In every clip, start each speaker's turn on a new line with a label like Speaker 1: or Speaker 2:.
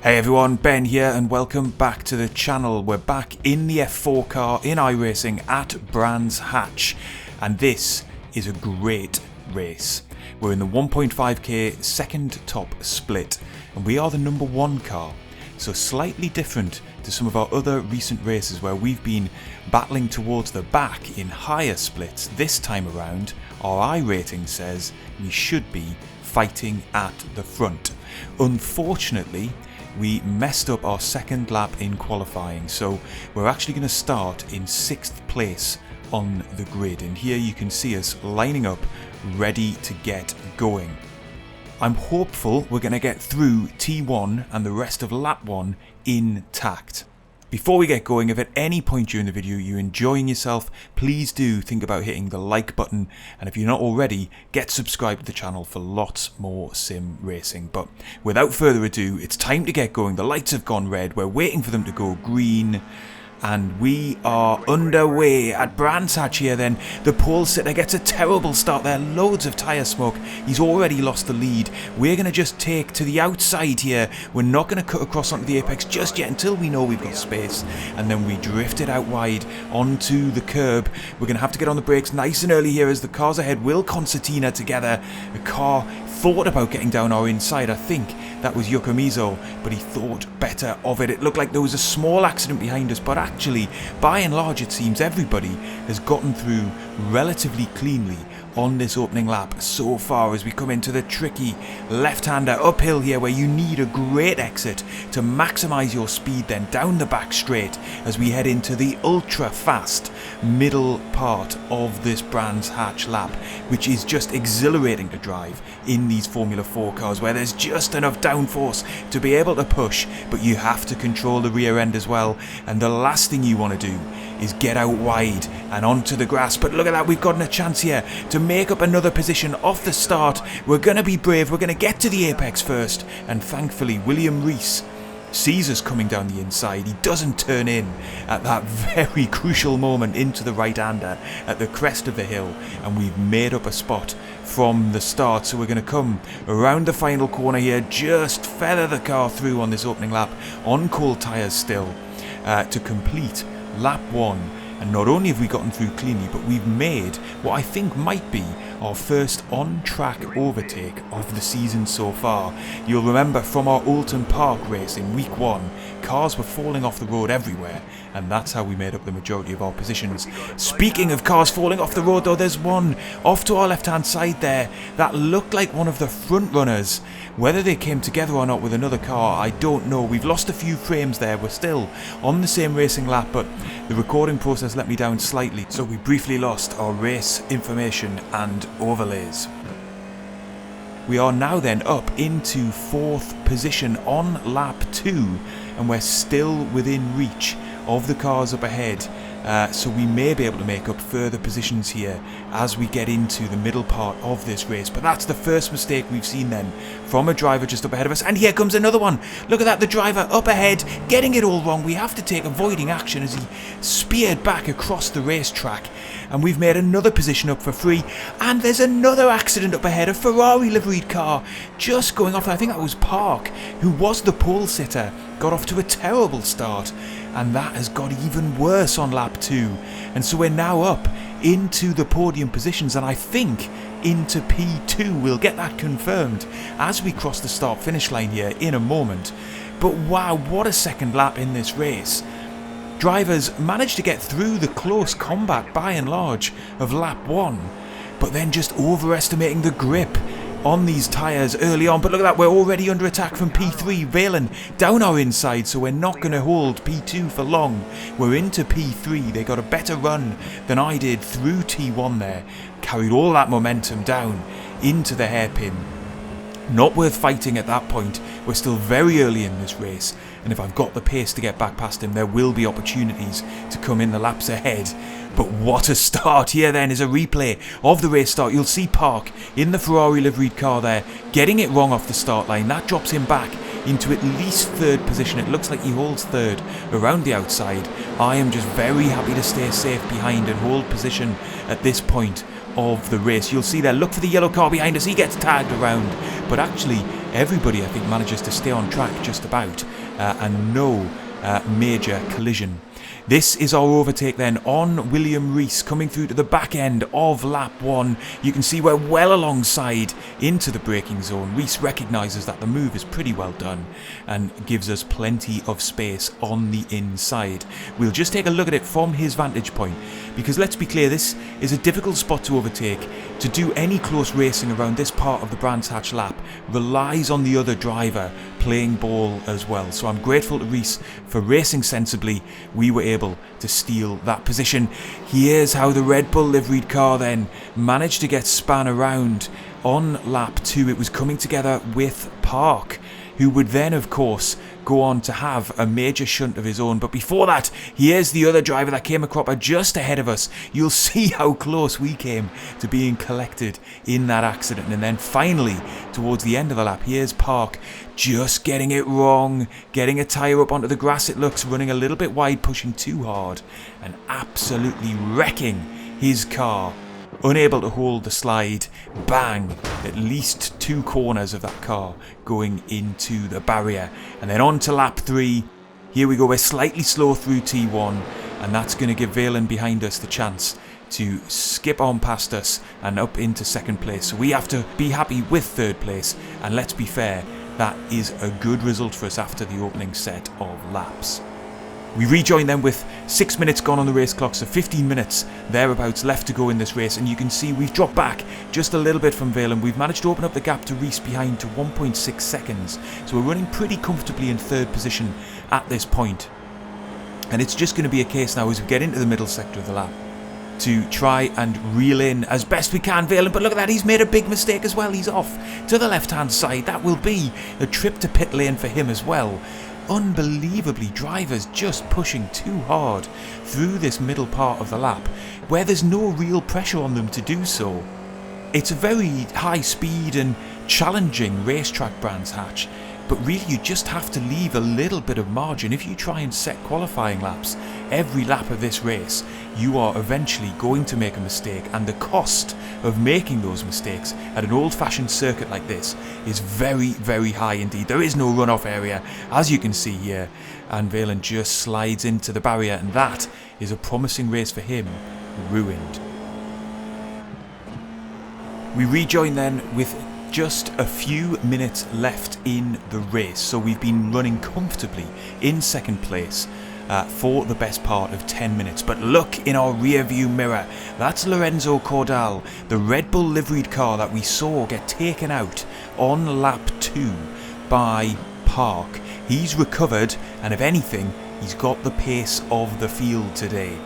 Speaker 1: Hey everyone, Ben here and welcome back to the channel. We're back in the F4 car in iRacing at Brands Hatch, and this is a great race. We're in the 1.5k second top split and we are the number one car, so slightly different to some of our other recent races where we've been battling towards the back in higher splits. This time around our iRating says we should be fighting at the front. Unfortunately, we messed up our second lap in qualifying, so we're actually going to start in 6th place on the grid, and here you can see us lining up ready to get going. I'm hopeful we're going to get through T1 and the rest of lap 1 intact. Before we get going, if at any point during the video you're enjoying yourself, please do think about hitting the like button, and if you're not already, get subscribed to the channel for lots more sim racing. But without further ado, it's time to get going. The lights have gone red, we're waiting for them to go green, and we are underway at Brands Hatch here then. The pole sitter gets a terrible start there, loads of tyre smoke, he's already lost the lead. We're going to just take to the outside here, we're not going to cut across onto the apex just yet until we know we've got space, and then we drift it out wide onto the curb. We're going to have to get on the brakes nice and early here as the cars ahead will concertina together. The car thought about getting down our inside, I think that was Yokomizo, but he thought better of it. It looked like there was a small accident behind us, but actually, by and large, it seems everybody has gotten through relatively cleanly on this opening lap so far as we come into the tricky left-hander uphill here where you need a great exit to maximise your speed then down the back straight as we head into the ultra-fast middle part of this Brands Hatch lap, which is just exhilarating to drive in these Formula 4 cars where there's just enough downforce to be able to push, but you have to control the rear end as well, and the last thing you want to do is get out wide and onto the grass. But look at that, we've gotten a chance here to make up another position off the start. We're going to be brave, we're going to get to the apex first, and thankfully William Rees sees us coming down the inside. He doesn't turn in at that very crucial moment into the right-hander at the crest of the hill, and we've made up a spot from the start. So we're going to come around the final corner here, just feather the car through on this opening lap on cold tyres still to complete lap 1. And not only have we gotten through cleanly, but we've made what I think might be our first on-track overtake of the season so far. You'll remember from our Oulton Park race in week 1, cars were falling off the road everywhere, and that's how we made up the majority of our positions. Speaking of cars falling off the road though, there's one off to our left-hand side there that looked like one of the front runners. Whether they came together or not with another car, I don't know. We've lost a few frames there. We're still on the same racing lap, but the recording process let me down slightly, so we briefly lost our race information and overlays. We are now then up into 4th position on lap 2, and we're still within reach of the cars up ahead. So we may be able to make up further positions here as we get into the middle part of this race. But that's the first mistake we've seen then from a driver just up ahead of us. And here comes another one. Look at that, the driver up ahead, getting it all wrong. We have to take avoiding action as he speared back across the racetrack. And we've made another position up for free. And there's another accident up ahead, a Ferrari liveried car just going off. I think that was Park, who was the pole sitter, got off to a terrible start. And that has got even worse on lap 2. And so we're now up into the podium positions, and I think into P2. We'll get that confirmed as we cross the start-finish line here in a moment. But wow, what a second lap in this race. Drivers managed to get through the close combat by and large of lap 1, but then just overestimating the grip on these tyres early on. But look at that, we're already under attack from P3, Valen down our inside, so we're not going to hold P2 for long. We're into P3, they got a better run than I did through T1 there, carried all that momentum down into the hairpin. Not worth fighting at that point. We're still very early in this race, and if I've got the pace to get back past him, there will be opportunities to come in the laps ahead. But what a start. Here then is a replay of the race start. You'll see Park in the Ferrari liveried car there, getting it wrong off the start line. That drops him back into at least third position. It looks like he holds third around the outside. I am just very happy to stay safe behind and hold position at this point of the race. You'll see there, look for the yellow car behind us. He gets tagged around, but actually everybody I think manages to stay on track just about, and no major collision. This is our overtake then on William Rees coming through to the back end of lap 1. You can see we're well alongside into the braking zone. Rees recognises that the move is pretty well done and gives us plenty of space on the inside. We'll just take a look at it from his vantage point, because let's be clear, this is a difficult spot to overtake. To do any close racing around this part of the Brands Hatch lap relies on the other driver playing ball as well. So I'm grateful to Rees for racing sensibly. We were able to steal that position. Here's how the Red Bull liveried car then managed to get span around on lap 2. It was coming together with Park, who would then of course go on to have a major shunt of his own. But before that, here's the other driver that came a cropper just ahead of us. You'll see how close we came to being collected in that accident. And then finally, towards the end of the lap, here's Park just getting it wrong, getting a tyre up onto the grass, it looks, running a little bit wide, pushing too hard, and absolutely wrecking his car. Unable to hold the slide, bang, at least 2 corners of that car going into the barrier. And then on to lap 3. Here we go, we're slightly slow through T1, and that's going to give Valen behind us the chance to skip on past us and up into second place. So we have to be happy with third place, and let's be fair, that is a good result for us after the opening set of laps. We rejoin them with 6 minutes gone on the race clock, so 15 minutes thereabouts left to go in this race, and you can see we've dropped back just a little bit from Valen. We've managed to open up the gap to Rees behind to 1.6 seconds, so we're running pretty comfortably in third position at this point. And it's just going to be a case now as we get into the middle sector of the lap to try and reel in as best we can Valen, but look at that, he's made a big mistake as well. He's off to the left hand side. That will be a trip to pit lane for him as well. Unbelievably, drivers just pushing too hard through this middle part of the lap where there's no real pressure on them to do so. It's a very high speed and challenging racetrack, Brands Hatch, but really you just have to leave a little bit of margin. If you try and set qualifying laps every lap of this race, you are eventually going to make a mistake, and the cost of making those mistakes at an old-fashioned circuit like this is very, very high indeed. There is no runoff area, as you can see here, and Valen just slides into the barrier, and that is a promising race for him ruined. We rejoin then with just a few minutes left in the race, so we've been running comfortably in second place for the best part of 10 minutes. But look in our rear view mirror, that's Lorenzo Cordal, the Red Bull liveried car that we saw get taken out on lap 2 by Park. He's recovered, and if anything, he's got the pace of the field today.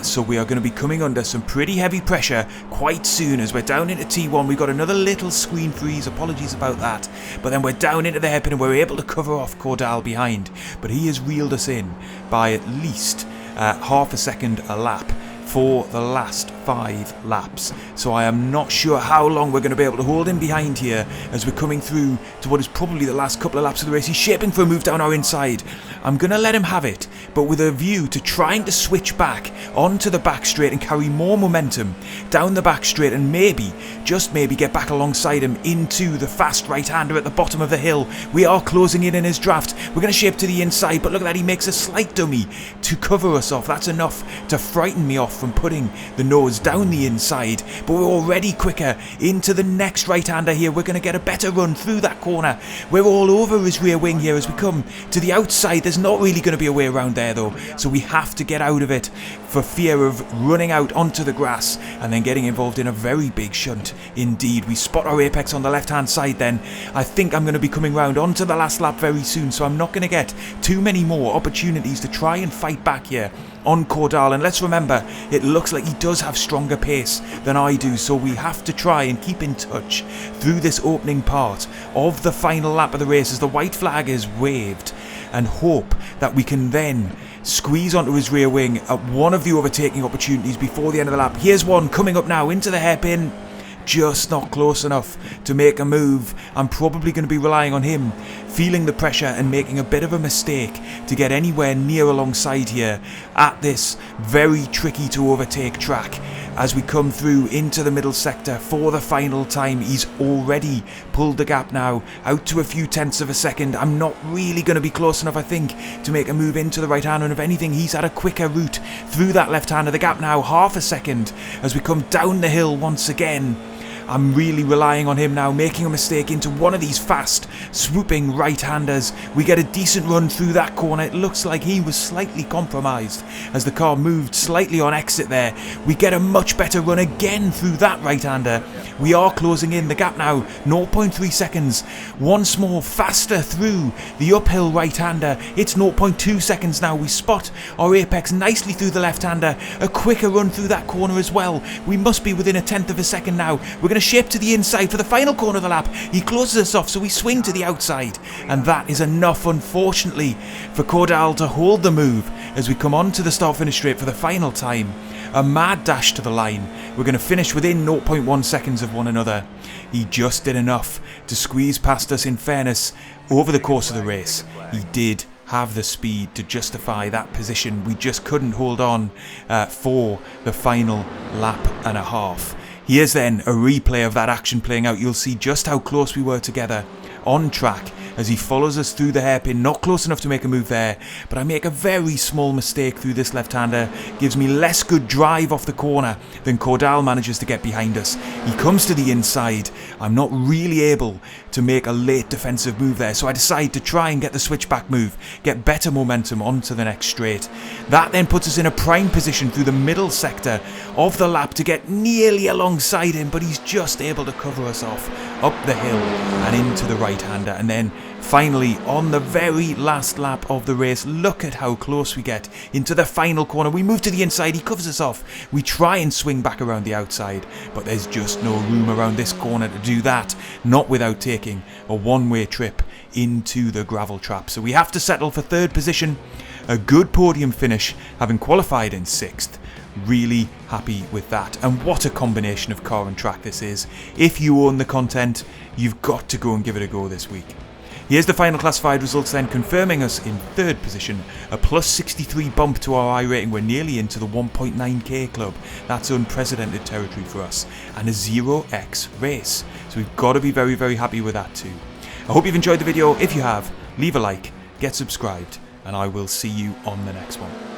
Speaker 1: So we are going to be coming under some pretty heavy pressure quite soon as we're down into T1. We've got another little screen freeze, apologies about that, but then we're down into the hairpin and we're able to cover off Cordal behind, but he has reeled us in by at least half a second a lap for the last 5 laps. So I am not sure how long we're going to be able to hold him behind here as we're coming through to what is probably the last couple of laps of the race. He's shaping for a move down our inside. I'm going to let him have it, but with a view to trying to switch back onto the back straight and carry more momentum down the back straight, and maybe, just maybe, get back alongside him into the fast right-hander at the bottom of the hill. We are closing in his draft. We're going to shape to the inside, but look at that, he makes a slight dummy to cover us off. That's enough to frighten me off from putting the nose down the inside, but we're already quicker into the next right-hander here. We're going to get a better run through that corner. We're all over his rear wing here as we come to the outside. There's not really going to be a way around there though, so we have to get out of it for fear of running out onto the grass and then getting involved in a very big shunt indeed. We spot our apex on the left-hand side then. I think I'm going to be coming round onto the last lap very soon, so I'm not going to get too many more opportunities to try and fight back here on Cordal. And let's remember, it looks like he does have stronger pace than I do, so we have to try and keep in touch through this opening part of the final lap of the race as the white flag is waved, and hope that we can then squeeze onto his rear wing at one of the overtaking opportunities before the end of the lap. Here's one coming up now into the hairpin. just not close enough to make a move. I'm probably going to be relying on him feeling the pressure and making a bit of a mistake to get anywhere near alongside here at this very tricky to overtake track. As we come through into the middle sector for the final time, he's already pulled the gap now out to a few tenths of a second. I'm not really going to be close enough, I think, to make a move into the right hand, and if anything, he's had a quicker route through that left hander. The gap now half a second as we come down the hill once again. I'm really relying on him now, making a mistake into one of these fast, swooping right-handers. We get a decent run through that corner. It looks like he was slightly compromised as the car moved slightly on exit there. We get a much better run again through that right-hander. We are closing in the gap now, 0.3 seconds. Once more, faster through the uphill right-hander. It's 0.2 seconds now. We spot our apex nicely through the left-hander. A quicker run through that corner as well. We must be within a tenth of a second now. We're going to shape to the inside for the final corner of the lap. He closes us off, so we swing to the outside, and that is enough, unfortunately, for Caudal to hold the move as we come on to the start-finish straight for the final time. A mad dash to the line. We're going to finish within 0.1 seconds of one another. He just did enough to squeeze past us. In fairness, over the course of the race, he did have the speed to justify that position. We just couldn't hold on for the final lap and a half. Here's then a replay of that action playing out. You'll see just how close we were together on track as he follows us through the hairpin. Not close enough to make a move there, but I make a very small mistake through this left-hander. Gives me less good drive off the corner than Caudal manages to get behind us. He comes to the inside. I'm not really able to make a late defensive move there, so I decide to try and get the switchback move, get better momentum onto the next straight. That then puts us in a prime position through the middle sector of the lap to get nearly alongside him, but he's just able to cover us off up the hill and into the right-hander. And then finally, on the very last lap of the race, look at how close we get into the final corner. We move to the inside, he covers us off. We try and swing back around the outside, but there's just no room around this corner to do that, not without taking a one-way trip into the gravel trap. So we have to settle for third position. A good podium finish, having qualified in 6th. Really happy with that, and what a combination of car and track this is. If you own the content, you've got to go and give it a go this week. Here's the final classified results then, confirming us in third position. A plus 63 bump to our iRating. We're nearly into the 1.9k club. That's unprecedented territory for us, and a 0x race. So we've got to be very, very happy with that too. I hope you've enjoyed the video. If you have, leave a like, get subscribed, and I will see you on the next one.